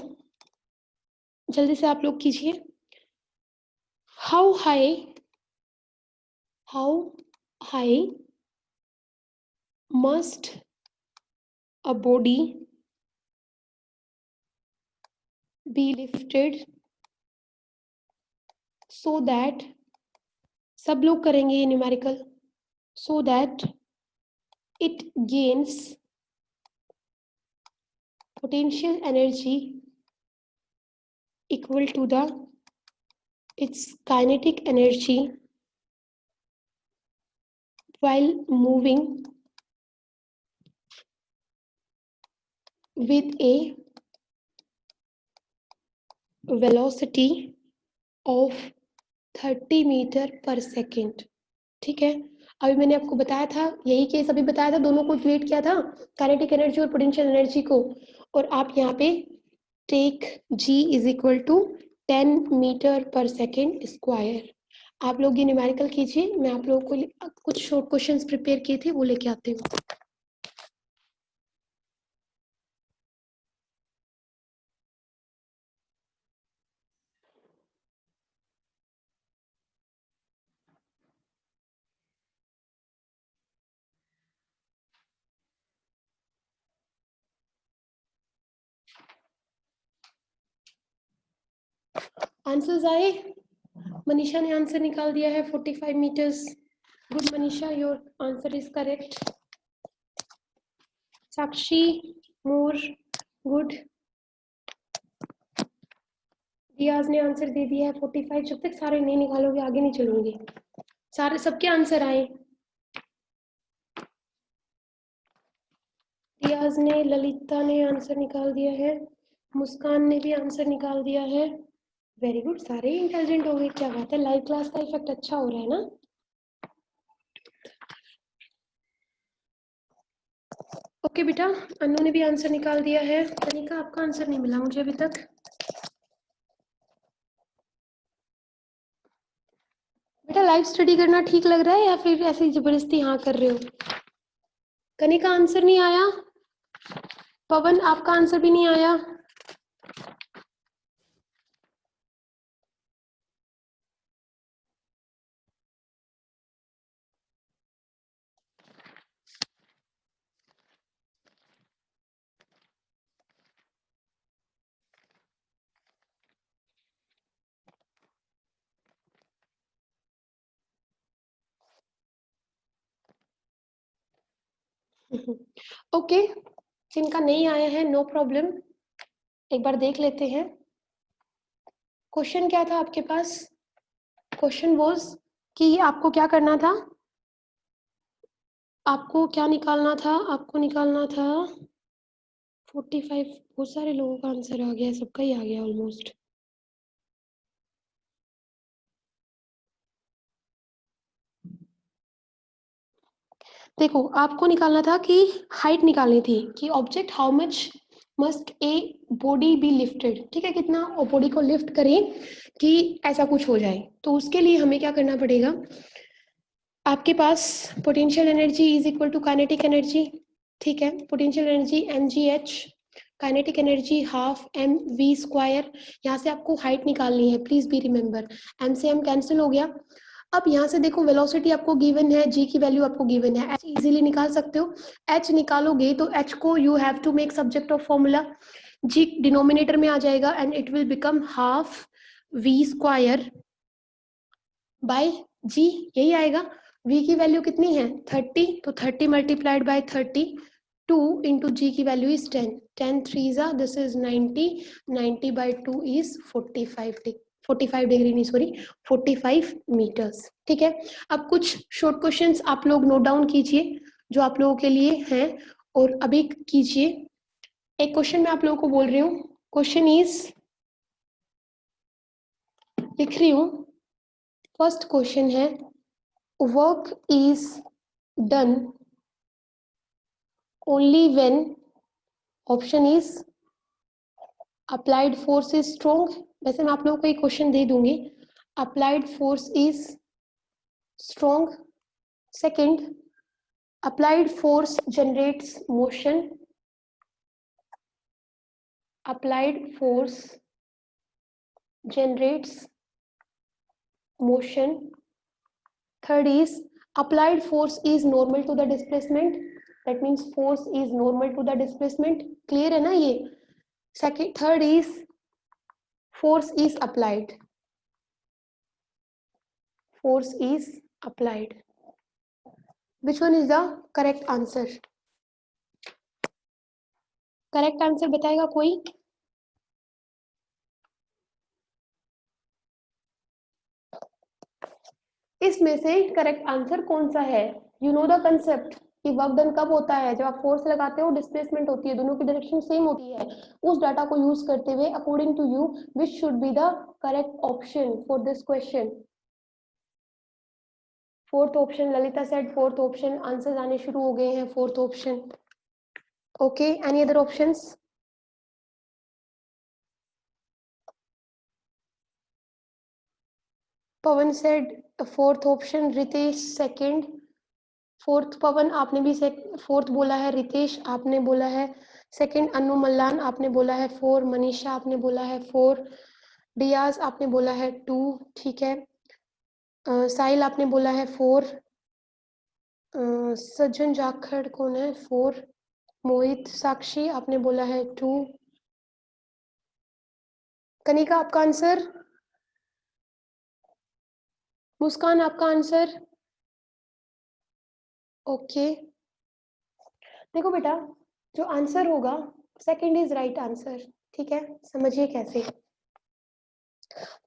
जल्दी से आप लोग कीजिए। How high, how high must a body be lifted so that, सब लोग करेंगे ये numerical, so that it gains potential energy equal to the its kinetic energy while moving with a velocity of 30 metre per second. ठीक है, अभी मैंने आपको बताया था, यही केस अभी बताया था, दोनों को इक्वेट किया था, काइनेटिक एनर्जी और पोटेंशियल एनर्जी को। और आप यहाँ पे take G is equal to 10 meter per second square. आप लोग ये न्यूमेरिकल कीजिए, मैं आप लोगों को कुछ शॉर्ट क्वेश्चंस प्रिपेयर किए थे, वो लेके आती हूँ। आंसर्स आए? मनीषा ने आंसर निकाल दिया है 45 meters. Good Manisha, your answer is correct. Sakshi, more, good. Riyaz ने आंसर दे दिया है 45. जब तक सारे नहीं निकालोगे आगे नहीं चलूंगी. सारे सबके आंसर आए. रियाज ने, ललिता ने आंसर निकाल दिया है. मुस्कान ने भी आंसर निकाल दिया है. वेरी गुड, सारे ही इंटेलिजेंट हो गए. क्या बात है, लाइव क्लास का इफेक्ट अच्छा हो रहा है ना. ओके बेटा, अनु ने भी आंसर निकाल दिया है. कनिका, आपका आंसर नहीं मिला मुझे अभी तक. बेटा लाइव स्टडी करना ठीक लग रहा है या फिर ऐसे ही जबरदस्ती हाँ कर रहे हो? कनिका आंसर नहीं आया. पवन, आपका आंसर भी नहीं आया. ओके, जिनका नहीं आया है नो प्रॉब्लम. एक बार देख लेते हैं. क्वेश्चन क्या था आपके पास? क्वेश्चन वॉज कि आपको क्या करना था. आपको क्या निकालना था? आपको निकालना था 45. बहुत सारे लोगों का आंसर आ गया, सबका ही आ गया ऑलमोस्ट. देखो, आपको निकालना था कि हाइट निकालनी थी कि object how much must a body be lifted. ठीक है, कितना बॉडी को लिफ्ट करें कि ऐसा कुछ हो जाए. तो उसके लिए हमें क्या करना पड़ेगा. आपके पास potential energy is equal to kinetic energy. ठीक है, potential energy mgh, kinetic energy half m v square. यहाँ से आपको हाइट निकालनी है, प्लीज बी रिमेंबर. एम से एम कैंसिल हो गया. अब यहाँ से देखो, वेलोसिटी आपको गिवन है, जी की वैल्यू आपको गिवन है, एच इजीली निकाल सकते हो. एच निकालोगे तो एच को you have to make subject of formula. G denominator में आ जाएगा and it will become half v square by g. यही आएगा. v की वैल्यू कितनी है 30, तो 30 मल्टीप्लाइड बाय 30. 2 इंटू जी की वैल्यू इज 10. 10 थ्री जा, this is 90. 90 by 2 is 45 degree नहीं सॉरी 45 मीटर्स. ठीक है, अब कुछ शॉर्ट क्वेश्चंस आप लोग नोट डाउन कीजिए जो आप लोगों के लिए हैं और अभी कीजिए. एक क्वेश्चन मैं आप लोगों को बोल रही हूँ. क्वेश्चन इज, लिख रही हूँ. फर्स्ट क्वेश्चन है, work is done only when option is applied force is strong. वैसे मैं आप लोगों को एक क्वेश्चन दे दूंगी. applied force is strong. second, applied force generates motion. applied force generates motion. third is applied force is normal to the displacement. that means force is normal to the displacement. clear है ना ये? second, third is force is applied. Force is applied. Which one is the correct answer? Correct answer बताएगा कोई? इसमें से करेक्ट आंसर कौन सा है? यू नो द कंसेप्ट कि वर्क डन कब होता है? जब आप फोर्स लगाते हो, डिस्प्लेसमेंट होती है, दोनों की डायरेक्शन सेम होती है. उस डाटा को यूज करते हुए according to you which should be the correct option for this question? Fourth option, Lalita said fourth option. Answer आने शुरू हो गए हैं. Fourth option. Okay, any other options? Pavan said fourth option. Ritesh second. Fourth Pavan आपने भी फोर्थ बोला है. रितेश आपने बोला है सेकंड. अनु मल्लान आपने बोला है 4. मनीषा आपने बोला है 4. डियाज आपने बोला है 2. ठीक है. साहिल आपने बोला है 4. सज्जन जाखड़ कौन है? 4. मोहित साक्षी आपने बोला है 2. कनिका आपका आंसर? मुस्कान आपका आंसर? ओके, देखो बेटा, जो आंसर होगा सेकंड इज राइट आंसर, ठीक है, समझिए कैसे।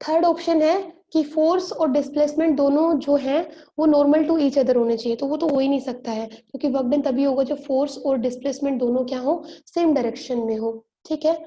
थर्ड ऑप्शन है कि फोर्स और डिस्प्लेसमेंट दोनों जो हैं वो नॉर्मल टू ईच अदर होने चाहिए, तो वो तो हो ही नहीं सकता है, क्योंकि वर्क डन तभी होगा जब फोर्स और डिस्प्लेसमेंट दोनों क्या हो, सेम डायरेक्शन में हो, ठीक है।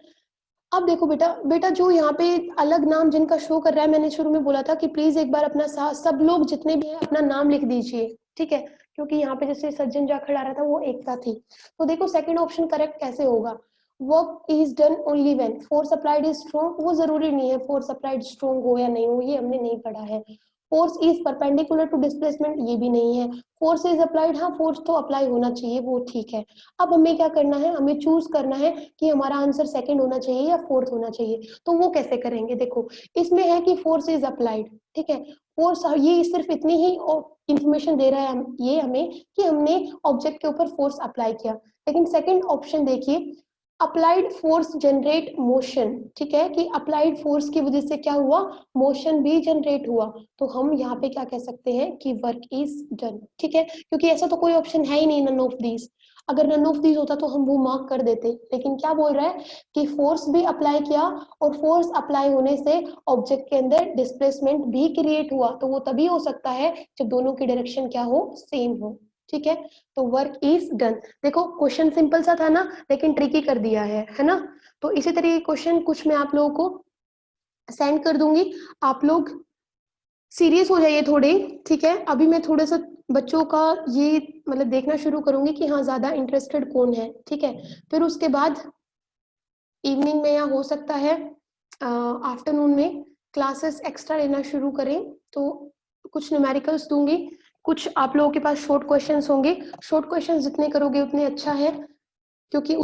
अब देखो बेटा, जो यहाँ पे अलग नाम जिनका शो कर रहा है, मैंने शुरू में बोला था कि प्लीज एक बार अपना सब लोग जितने भी हैं अपना नाम लिख दीजिए, ठीक है, क्योंकि यहाँ पे जैसे सज्जन जाखड़ आ रहा था वो एकता थी। तो देखो सेकंड ऑप्शन करेक्ट कैसे होगा, work is done only when force applied is strong, वो जरूरी नहीं है फोर्स अप्लाइड स्ट्रॉन्ग हो या नहीं हो, ये हमने नहीं पढ़ा है। Force is perpendicular to displacement, ये भी नहीं है। फोर्स इज अप्लाइड, हाँ फोर्स तो अप्लाई होना चाहिए, वो ठीक है। अब हमें क्या करना है, हमें चूज करना है कि हमारा आंसर सेकंड होना चाहिए या फोर्थ होना चाहिए। तो वो कैसे करेंगे, देखो इसमें है कि फोर्स इज अप्लाइड, ठीक है, फोर्स, ये सिर्फ इतनी ही इंफॉर्मेशन दे रहा है ये हमें कि हमने ऑब्जेक्ट के ऊपर फोर्स अप्लाई किया। लेकिन सेकंड ऑप्शन देखिए, अप्लाइड फोर्स जनरेट मोशन, ठीक है, कि अप्लाइड फोर्स की वजह से क्या हुआ, मोशन भी जनरेट हुआ। तो हम यहाँ पे क्या कह सकते हैं कि वर्क इज डन, ठीक है, क्योंकि ऐसा तो कोई ऑप्शन है ही नहीं नन ऑफ दीज। अगर नन ऑफ दीज होता तो हम वो मार्क कर देते, लेकिन क्या बोल रहा है कि फोर्स भी अप्लाई किया, और फोर्स अप्लाई होने से ऑब्जेक्ट के अंदर डिस्प्लेसमेंट भी क्रिएट हुआ, तो वो तभी हो सकता है जब दोनों की डायरेक्शन क्या हो, सेम हो, ठीक है। तो वर्क इज डन। देखो क्वेश्चन सिंपल सा था ना, लेकिन ट्रिकी कर दिया है ना। तो इसी तरह क्वेश्चन कुछ मैं आप लोगों को सेंड कर दूंगी, आप लोग सीरियस हो जाइए थोड़े, ठीक है। अभी मैं थोड़ा सा बच्चों का ये मतलब देखना शुरू करूंगी कि हाँ ज्यादा इंटरेस्टेड कौन है, ठीक है। फिर उसके बाद इवनिंग में या हो सकता है आफ्टरनून में क्लासेस एक्स्ट्रा लेना शुरू करें, तो कुछ न्यूमेरिकल्स दूंगी, कुछ आप लोगों के पास शॉर्ट क्वेश्चंस होंगे, शॉर्ट क्वेश्चंस जितने करोगे उतने अच्छा है, क्योंकि